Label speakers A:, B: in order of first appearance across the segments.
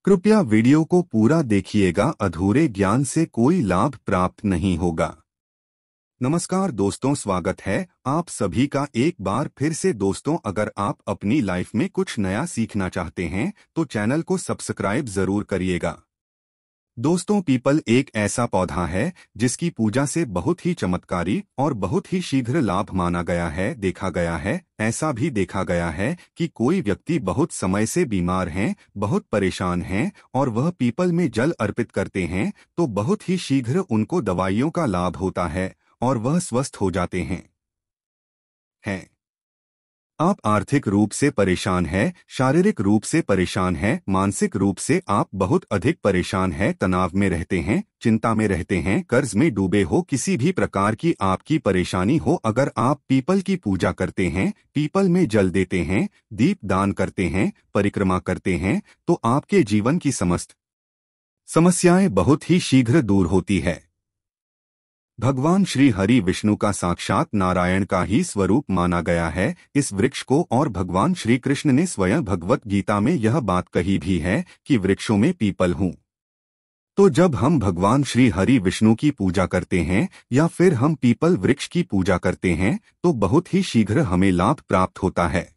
A: कृपया वीडियो को पूरा देखिएगा, अधूरे ज्ञान से कोई लाभ प्राप्त नहीं होगा। नमस्कार दोस्तों, स्वागत है आप सभी का एक बार फिर से। दोस्तों, अगर आप अपनी लाइफ में कुछ नया सीखना चाहते हैं तो चैनल को सब्सक्राइब जरूर करिएगा। दोस्तों, पीपल एक ऐसा पौधा है जिसकी पूजा से बहुत ही चमत्कारी और बहुत ही शीघ्र लाभ माना गया है। देखा गया है, ऐसा भी देखा गया है कि कोई व्यक्ति बहुत समय से बीमार हैं, बहुत परेशान हैं और वह पीपल में जल अर्पित करते हैं तो बहुत ही शीघ्र उनको दवाइयों का लाभ होता है और वह स्वस्थ हो जाते हैं। आप आर्थिक रूप से परेशान हैं, शारीरिक रूप से परेशान हैं, मानसिक रूप से आप बहुत अधिक परेशान हैं, तनाव में रहते हैं, चिंता में रहते हैं, कर्ज में डूबे हो, किसी भी प्रकार की आपकी परेशानी हो, अगर आप पीपल की पूजा करते हैं, पीपल में जल देते हैं, दीप दान करते हैं, परिक्रमा करते हैं तो आपके जीवन की समस्त समस्याएं बहुत ही शीघ्र दूर होती है। भगवान श्री हरि विष्णु का साक्षात नारायण का ही स्वरूप माना गया है इस वृक्ष को, और भगवान श्री कृष्ण ने स्वयं भगवत गीता में यह बात कही भी है कि वृक्षों में पीपल हूँ। तो जब हम भगवान श्री हरि विष्णु की पूजा करते हैं या फिर हम पीपल वृक्ष की पूजा करते हैं तो बहुत ही शीघ्र हमें लाभ प्राप्त होता है।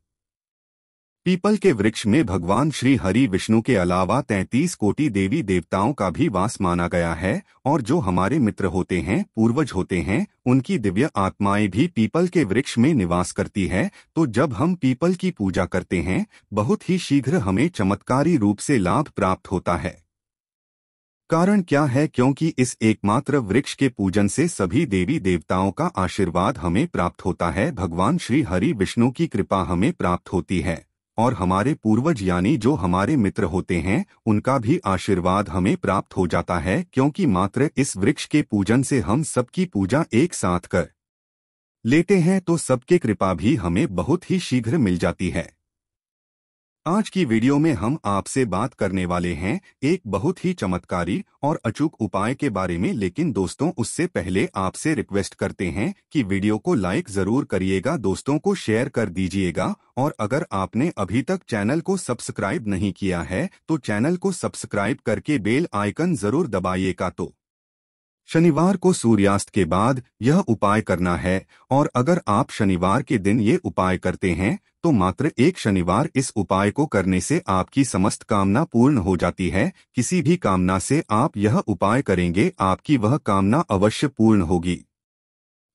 A: पीपल के वृक्ष में भगवान श्री हरि विष्णु के अलावा 33 कोटि देवी देवताओं का भी वास माना गया है, और जो हमारे मित्र होते हैं, पूर्वज होते हैं, उनकी दिव्य आत्माएं भी पीपल के वृक्ष में निवास करती है। तो जब हम पीपल की पूजा करते हैं बहुत ही शीघ्र हमें चमत्कारी रूप से लाभ प्राप्त होता है। कारण क्या है? क्योंकि इस एकमात्र वृक्ष के पूजन से सभी देवी देवताओं का आशीर्वाद हमें प्राप्त होता है, भगवान श्री हरि विष्णु की कृपा हमें प्राप्त होती है और हमारे पूर्वज यानी जो हमारे मित्र होते हैं उनका भी आशीर्वाद हमें प्राप्त हो जाता है, क्योंकि मात्र इस वृक्ष के पूजन से हम सबकी पूजा एक साथ कर लेते हैं तो सबके कृपा भी हमें बहुत ही शीघ्र मिल जाती है। आज की वीडियो में हम आपसे बात करने वाले हैं एक बहुत ही चमत्कारी और अचूक उपाय के बारे में, लेकिन दोस्तों उससे पहले आपसे रिक्वेस्ट करते हैं कि वीडियो को लाइक जरूर करिएगा, दोस्तों को शेयर कर दीजिएगा, और अगर आपने अभी तक चैनल को सब्सक्राइब नहीं किया है तो चैनल को सब्सक्राइब करके बेल आइकन जरूर दबाइएगा। तो शनिवार को सूर्यास्त के बाद यह उपाय करना है, और अगर आप शनिवार के दिन ये उपाय करते हैं तो मात्र एक शनिवार इस उपाय को करने से आपकी समस्त कामना पूर्ण हो जाती है। किसी भी कामना से आप यह उपाय करेंगे आपकी वह कामना अवश्य पूर्ण होगी।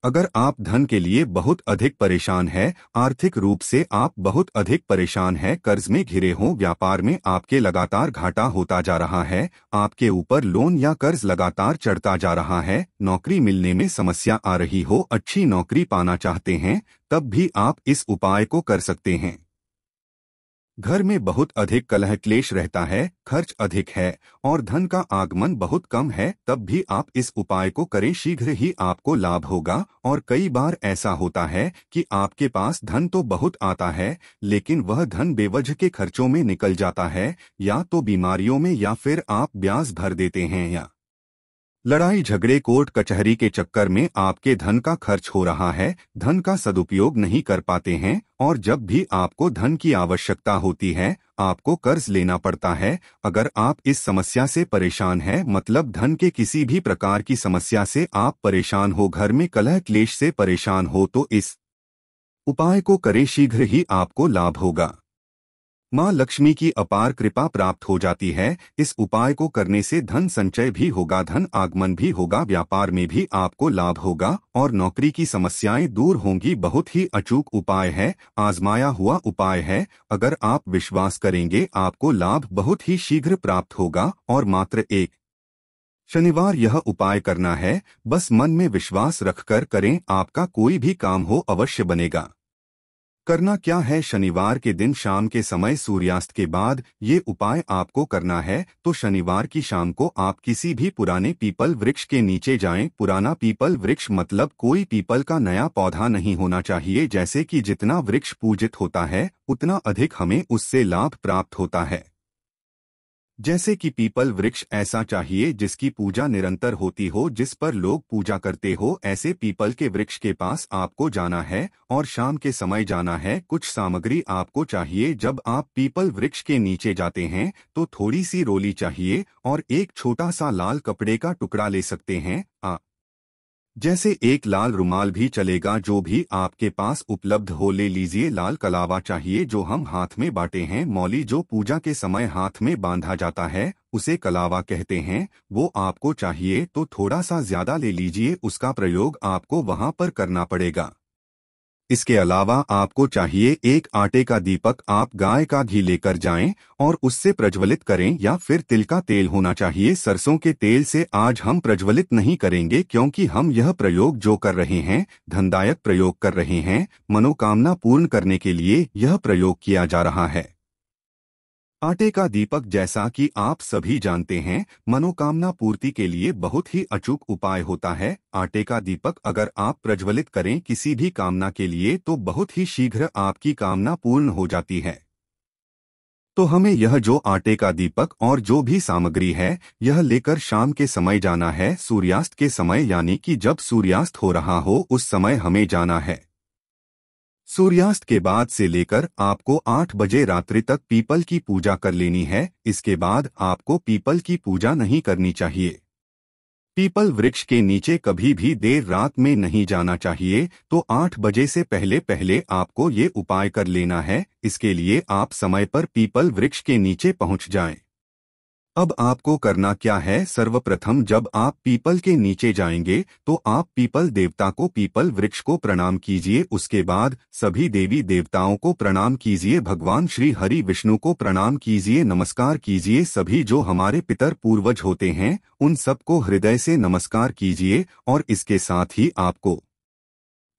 A: अगर आप धन के लिए बहुत अधिक परेशान हैं, आर्थिक रूप से आप बहुत अधिक परेशान हैं, कर्ज में घिरे हों, व्यापार में आपके लगातार घाटा होता जा रहा है, आपके ऊपर लोन या कर्ज लगातार चढ़ता जा रहा है, नौकरी मिलने में समस्या आ रही हो, अच्छी नौकरी पाना चाहते हैं, तब भी आप इस उपाय को कर सकते हैं। घर में बहुत अधिक कलह क्लेश रहता है, खर्च अधिक है और धन का आगमन बहुत कम है, तब भी आप इस उपाय को करें, शीघ्र ही आपको लाभ होगा। और कई बार ऐसा होता है कि आपके पास धन तो बहुत आता है लेकिन वह धन बेवजह के खर्चों में निकल जाता है, या तो बीमारियों में, या फिर आप ब्याज भर देते हैं, या लड़ाई झगड़े कोर्ट कचहरी के चक्कर में आपके धन का खर्च हो रहा है, धन का सदुपयोग नहीं कर पाते हैं, और जब भी आपको धन की आवश्यकता होती है आपको कर्ज लेना पड़ता है। अगर आप इस समस्या से परेशान हैं, मतलब धन के किसी भी प्रकार की समस्या से आप परेशान हो, घर में कलह क्लेश से परेशान हो, तो इस उपाय को करें, शीघ्र ही आपको लाभ होगा। माँ लक्ष्मी की अपार कृपा प्राप्त हो जाती है। इस उपाय को करने से धन संचय भी होगा, धन आगमन भी होगा, व्यापार में भी आपको लाभ होगा और नौकरी की समस्याएं दूर होंगी। बहुत ही अचूक उपाय है, आजमाया हुआ उपाय है। अगर आप विश्वास करेंगे आपको लाभ बहुत ही शीघ्र प्राप्त होगा, और मात्र एक शनिवार यह उपाय करना है, बस मन में विश्वास रखकर करें, आपका कोई भी काम हो अवश्य बनेगा। करना क्या है? शनिवार के दिन शाम के समय सूर्यास्त के बाद ये उपाय आपको करना है। तो शनिवार की शाम को आप किसी भी पुराने पीपल वृक्ष के नीचे जाएं। पुराना पीपल वृक्ष मतलब कोई पीपल का नया पौधा नहीं होना चाहिए, जैसे कि जितना वृक्ष पूजित होता है उतना अधिक हमें उससे लाभ प्राप्त होता है। जैसे कि पीपल वृक्ष ऐसा चाहिए जिसकी पूजा निरंतर होती हो, जिस पर लोग पूजा करते हो। ऐसे पीपल के वृक्ष के पास आपको जाना है और शाम के समय जाना है। कुछ सामग्री आपको चाहिए। जब आप पीपल वृक्ष के नीचे जाते हैं तो थोड़ी सी रोली चाहिए और एक छोटा सा लाल कपड़े का टुकड़ा ले सकते हैं। जैसे एक लाल रुमाल भी चलेगा, जो भी आपके पास उपलब्ध हो ले लीजिए। लाल कलावा चाहिए जो हम हाथ में बांटे हैं। मौली जो पूजा के समय हाथ में बांधा जाता है उसे कलावा कहते हैं, वो आपको चाहिए। तो थोड़ा सा ज्यादा ले लीजिए, उसका प्रयोग आपको वहां पर करना पड़ेगा। इसके अलावा आपको चाहिए एक आटे का दीपक। आप गाय का घी लेकर जाएं और उससे प्रज्वलित करें, या फिर तिल का तेल होना चाहिए। सरसों के तेल से आज हम प्रज्वलित नहीं करेंगे, क्योंकि हम यह प्रयोग जो कर रहे हैं धनदायक प्रयोग कर रहे हैं। मनोकामना पूर्ण करने के लिए यह प्रयोग किया जा रहा है। आटे का दीपक, जैसा कि आप सभी जानते हैं, मनोकामना पूर्ति के लिए बहुत ही अचूक उपाय होता है। आटे का दीपक अगर आप प्रज्वलित करें किसी भी कामना के लिए तो बहुत ही शीघ्र आपकी कामना पूर्ण हो जाती है। तो हमें यह जो आटे का दीपक और जो भी सामग्री है यह लेकर शाम के समय जाना है। सूर्यास्त के समय, यानी कि जब सूर्यास्त हो रहा हो उस समय हमें जाना है। सूर्यास्त के बाद से लेकर आपको 8 बजे रात्रि तक पीपल की पूजा कर लेनी है। इसके बाद आपको पीपल की पूजा नहीं करनी चाहिए। पीपल वृक्ष के नीचे कभी भी देर रात में नहीं जाना चाहिए। तो 8 बजे से पहले पहले आपको ये उपाय कर लेना है। इसके लिए आप समय पर पीपल वृक्ष के नीचे पहुंच जाएं। अब आपको करना क्या है, सर्वप्रथम जब आप पीपल के नीचे जाएंगे तो आप पीपल देवता को, पीपल वृक्ष को प्रणाम कीजिए। उसके बाद सभी देवी देवताओं को प्रणाम कीजिए। भगवान श्री हरि विष्णु को प्रणाम कीजिए, नमस्कार कीजिए। सभी जो हमारे पितर पूर्वज होते हैं उन सबको हृदय से नमस्कार कीजिए। और इसके साथ ही आपको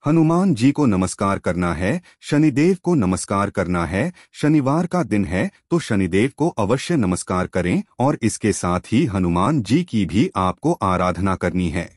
A: हनुमान जी को नमस्कार करना है, शनिदेव को नमस्कार करना है। शनिवार का दिन है तो शनिदेव को अवश्य नमस्कार करें और इसके साथ ही हनुमान जी की भी आपको आराधना करनी है।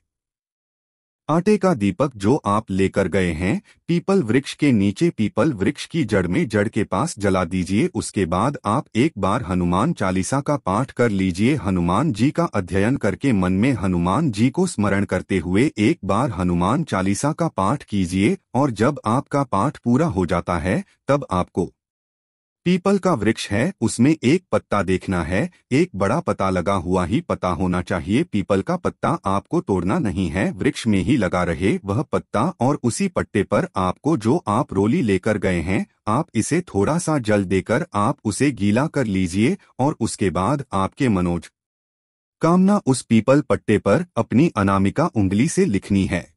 A: आटे का दीपक जो आप लेकर गए हैं पीपल वृक्ष के नीचे, पीपल वृक्ष की जड़ में, जड़ के पास जला दीजिए। उसके बाद आप एक बार हनुमान चालीसा का पाठ कर लीजिए। हनुमान जी का अध्ययन करके मन में हनुमान जी को स्मरण करते हुए एक बार हनुमान चालीसा का पाठ कीजिए। और जब आपका पाठ पूरा हो जाता है तब आपको पीपल का वृक्ष है उसमें एक पत्ता देखना है। एक बड़ा पत्ता लगा हुआ ही पत्ता होना चाहिए। पीपल का पत्ता आपको तोड़ना नहीं है, वृक्ष में ही लगा रहे वह पत्ता। और उसी पट्टे पर आपको जो आप रोली लेकर गए हैं आप इसे थोड़ा सा जल देकर आप उसे गीला कर लीजिए। और उसके बाद आपके मनोज कामना उस पीपल पट्टे पर अपनी अनामिका उंगली से लिखनी है।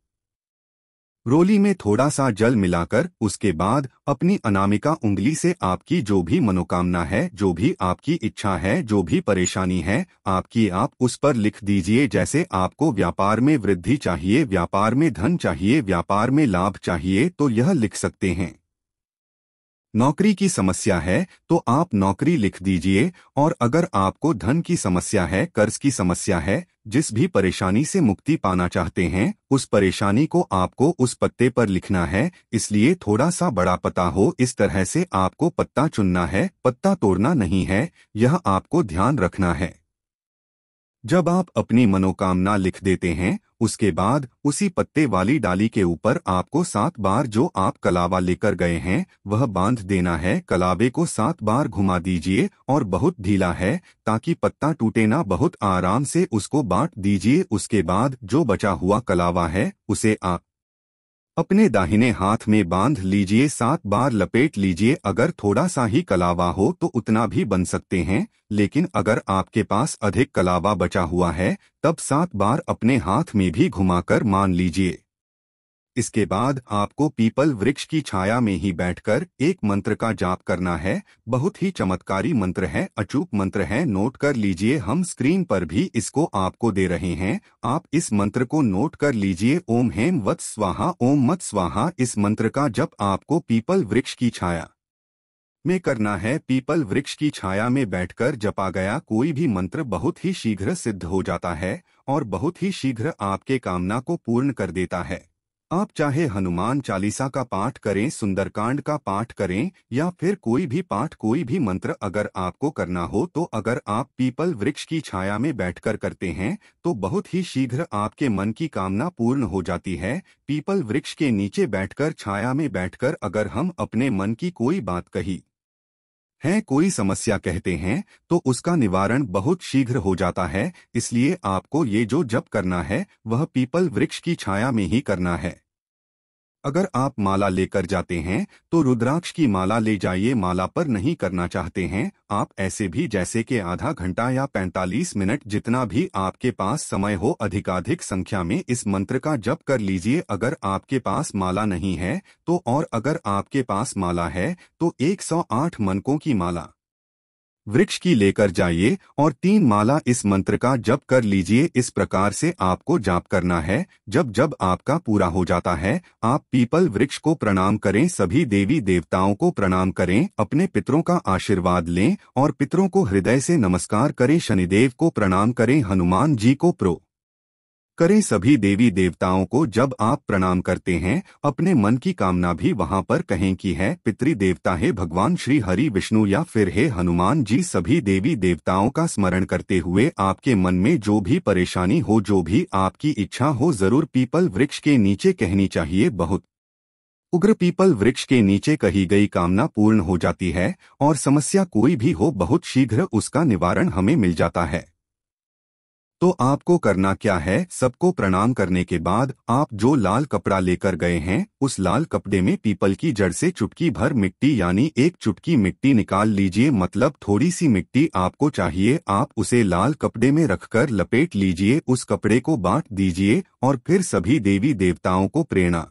A: रोली में थोड़ा सा जल मिलाकर उसके बाद अपनी अनामिका उंगली से आपकी जो भी मनोकामना है, जो भी आपकी इच्छा है, जो भी परेशानी है आपकी, आप उस पर लिख दीजिए। जैसे आपको व्यापार में वृद्धि चाहिए, व्यापार में धन चाहिए, व्यापार में लाभ चाहिए तो यह लिख सकते हैं। नौकरी की समस्या है तो आप नौकरी लिख दीजिए। और अगर आपको धन की समस्या है, कर्ज की समस्या है, जिस भी परेशानी से मुक्ति पाना चाहते हैं उस परेशानी को आपको उस पत्ते पर लिखना है। इसलिए थोड़ा सा बड़ा पत्ता हो, इस तरह से आपको पत्ता चुनना है, पत्ता तोड़ना नहीं है, यह आपको ध्यान रखना है। जब आप अपनी मनोकामना लिख देते हैं उसके बाद उसी पत्ते वाली डाली के ऊपर आपको 7 बार जो आप कलावा लेकर गए हैं वह बांध देना है। कलावे को 7 बार घुमा दीजिए और बहुत ढीला है ताकि पत्ता टूटे ना, बहुत आराम से उसको बांट दीजिए। उसके बाद जो बचा हुआ कलावा है उसे आप अपने दाहिने हाथ में बांध लीजिए, 7 बार लपेट लीजिए। अगर थोड़ा सा ही कलावा हो तो उतना भी बन सकते हैं, लेकिन अगर आपके पास अधिक कलावा बचा हुआ है तब 7 बार अपने हाथ में भी घुमाकर मान लीजिए। इसके बाद आपको पीपल वृक्ष की छाया में ही बैठकर एक मंत्र का जाप करना है। बहुत ही चमत्कारी मंत्र है, अचूक मंत्र है, नोट कर लीजिए। हम स्क्रीन पर भी इसको आपको दे रहे हैं, आप इस मंत्र को नोट कर लीजिए। ओम हेम वत् स्वाहा, ओम मत स्वाहा। इस मंत्र का जप आपको पीपल वृक्ष की छाया में करना है। पीपल वृक्ष की छाया में बैठकर जपा गया कोई भी मंत्र बहुत ही शीघ्र सिद्ध हो जाता है और बहुत ही शीघ्र आपके कामना को पूर्ण कर देता है। आप चाहे हनुमान चालीसा का पाठ करें, सुंदरकांड का पाठ करें या फिर कोई भी पाठ, कोई भी मंत्र अगर आपको करना हो तो अगर आप पीपल वृक्ष की छाया में बैठकर करते हैं तो बहुत ही शीघ्र आपके मन की कामना पूर्ण हो जाती है। पीपल वृक्ष के नीचे बैठकर, छाया में बैठकर अगर हम अपने मन की कोई बात कही है, कोई समस्या कहते हैं तो उसका निवारण बहुत शीघ्र हो जाता है। इसलिए आपको ये जो जप करना है वह पीपल वृक्ष की छाया में ही करना है। अगर आप माला लेकर जाते हैं तो रुद्राक्ष की माला ले जाइए। माला पर नहीं करना चाहते हैं आप, ऐसे भी जैसे कि आधा घंटा या 45 मिनट जितना भी आपके पास समय हो, अधिकाधिक संख्या में इस मंत्र का जप कर लीजिए। अगर आपके पास माला नहीं है तो, और अगर आपके पास माला है तो 108 मनकों की माला वृक्ष की लेकर जाइए और 3 माला इस मंत्र का जप कर लीजिए। इस प्रकार से आपको जाप करना है। जब जब आपका पूरा हो जाता है आप पीपल वृक्ष को प्रणाम करें, सभी देवी देवताओं को प्रणाम करें, अपने पितरों का आशीर्वाद लें और पितरों को हृदय से नमस्कार करें, शनिदेव को प्रणाम करें, हनुमान जी को करें। सभी देवी देवताओं को जब आप प्रणाम करते हैं अपने मन की कामना भी वहां पर कहें कि है पितृ देवता है भगवान श्री हरि विष्णु या फिर है हनुमान जी। सभी देवी देवताओं का स्मरण करते हुए आपके मन में जो भी परेशानी हो, जो भी आपकी इच्छा हो, जरूर पीपल वृक्ष के नीचे कहनी चाहिए। बहुत उग्र पीपल वृक्ष के नीचे कही गई कामना पूर्ण हो जाती है और समस्या कोई भी हो बहुत शीघ्र उसका निवारण हमें मिल जाता है। तो आपको करना क्या है, सबको प्रणाम करने के बाद आप जो लाल कपड़ा लेकर गए हैं उस लाल कपड़े में पीपल की जड़ से चुटकी भर मिट्टी यानी 1 चुटकी मिट्टी निकाल लीजिए। मतलब थोड़ी सी मिट्टी आपको चाहिए। आप उसे लाल कपड़े में रखकर लपेट लीजिए, उस कपड़े को बांट दीजिए और फिर सभी देवी देवताओं को प्रेरणा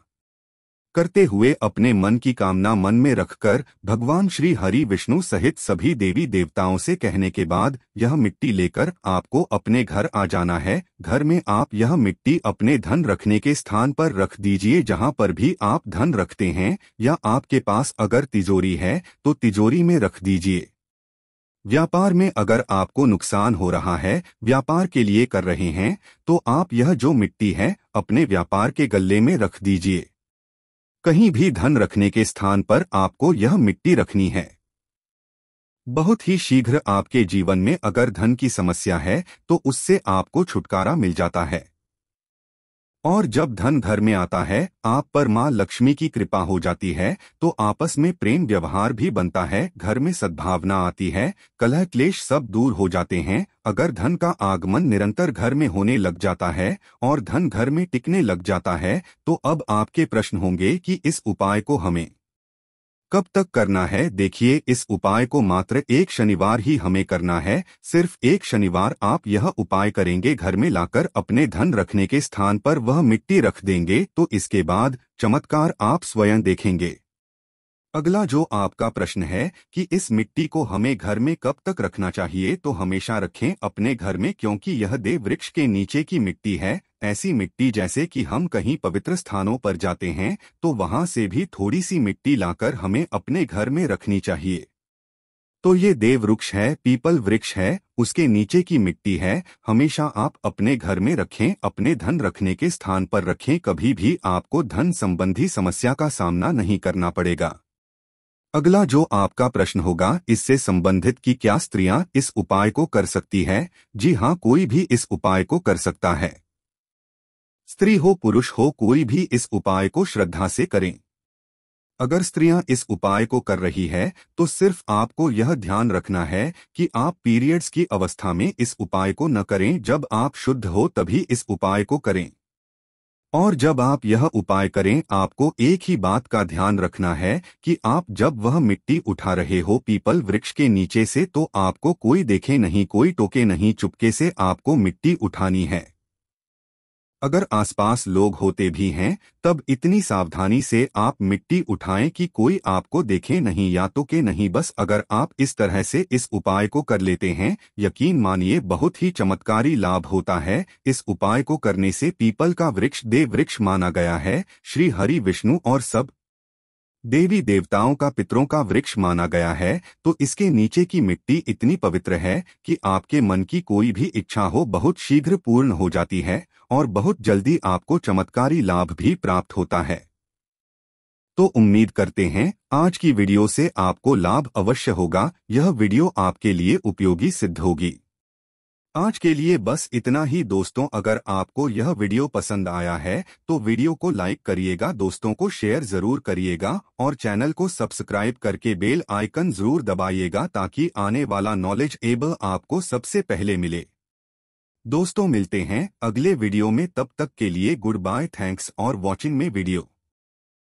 A: करते हुए अपने मन की कामना मन में रखकर भगवान श्री हरि विष्णु सहित सभी देवी देवताओं से कहने के बाद यह मिट्टी लेकर आपको अपने घर आ जाना है। घर में आप यह मिट्टी अपने धन रखने के स्थान पर रख दीजिए, जहां पर भी आप धन रखते हैं, या आपके पास अगर तिजोरी है तो तिजोरी में रख दीजिए। व्यापार में अगर आपको नुकसान हो रहा है, व्यापार के लिए कर रहे हैं, तो आप यह जो मिट्टी है अपने व्यापार के गल्ले में रख दीजिए। कहीं भी धन रखने के स्थान पर आपको यह मिट्टी रखनी है। बहुत ही शीघ्र आपके जीवन में अगर धन की समस्या है तो उससे आपको छुटकारा मिल जाता है। और जब धन घर में आता है, आप पर मां लक्ष्मी की कृपा हो जाती है, तो आपस में प्रेम व्यवहार भी बनता है, घर में सद्भावना आती है, कलह क्लेश सब दूर हो जाते हैं। अगर धन का आगमन निरंतर घर में होने लग जाता है और धन घर में टिकने लग जाता है, तो अब आपके प्रश्न होंगे कि इस उपाय को हमें कब तक करना है। देखिए, इस उपाय को मात्र 1 शनिवार ही हमें करना है। सिर्फ 1 शनिवार आप यह उपाय करेंगे, घर में लाकर अपने धन रखने के स्थान पर वह मिट्टी रख देंगे, तो इसके बाद चमत्कार आप स्वयं देखेंगे। अगला जो आपका प्रश्न है कि इस मिट्टी को हमें घर में कब तक रखना चाहिए, तो हमेशा रखें अपने घर में, क्योंकि यह देव वृक्ष के नीचे की मिट्टी है। ऐसी मिट्टी जैसे कि हम कहीं पवित्र स्थानों पर जाते हैं तो वहां से भी थोड़ी सी मिट्टी लाकर हमें अपने घर में रखनी चाहिए। तो ये देव वृक्ष है, पीपल वृक्ष है, उसके नीचे की मिट्टी है, हमेशा आप अपने घर में रखें, अपने धन रखने के स्थान पर रखें। कभी भी आपको धन संबंधी समस्या का सामना नहीं करना पड़ेगा। अगला जो आपका प्रश्न होगा, इससे संबंधित कि क्या स्त्रियां इस उपाय को कर सकती है? जी हाँ, कोई भी इस उपाय को कर सकता है। स्त्री हो पुरुष हो, कोई भी इस उपाय को श्रद्धा से करें। अगर स्त्रियां इस उपाय को कर रही है तो सिर्फ आपको यह ध्यान रखना है कि आप पीरियड्स की अवस्था में इस उपाय को न करें। जब आप शुद्ध हो तभी इस उपाय को करें। और जब आप यह उपाय करें, आपको एक ही बात का ध्यान रखना है कि आप जब वह मिट्टी उठा रहे हो पीपल वृक्ष के नीचे से, तो आपको कोई देखे नहीं, कोई टोके नहीं, चुपके से आपको मिट्टी उठानी है। अगर आसपास लोग होते भी हैं तब इतनी सावधानी से आप मिट्टी उठाएं कि कोई आपको देखे नहीं या टोके नहीं। बस अगर आप इस तरह से इस उपाय को कर लेते हैं, यकीन मानिए बहुत ही चमत्कारी लाभ होता है। इस उपाय को करने से पीपल का वृक्ष देव वृक्ष माना गया है, श्री हरि विष्णु और सब देवी देवताओं का, पितरों का वृक्ष माना गया है। तो इसके नीचे की मिट्टी इतनी पवित्र है कि आपके मन की कोई भी इच्छा हो बहुत शीघ्र पूर्ण हो जाती है और बहुत जल्दी आपको चमत्कारी लाभ भी प्राप्त होता है। तो उम्मीद करते हैं आज की वीडियो से आपको लाभ अवश्य होगा। यह वीडियो आपके लिए उपयोगी सिद्ध होगी। आज के लिए बस इतना ही दोस्तों। अगर आपको यह वीडियो पसंद आया है तो वीडियो को लाइक करिएगा, दोस्तों को शेयर जरूर करिएगा और चैनल को सब्सक्राइब करके बेल आइकन जरूर दबाइएगा ताकि आने वाला नॉलेज एबल आपको सबसे पहले मिले। दोस्तों मिलते हैं अगले वीडियो में, तब तक के लिए गुड बाय। थैंक्स और वॉचिंग में वीडियो।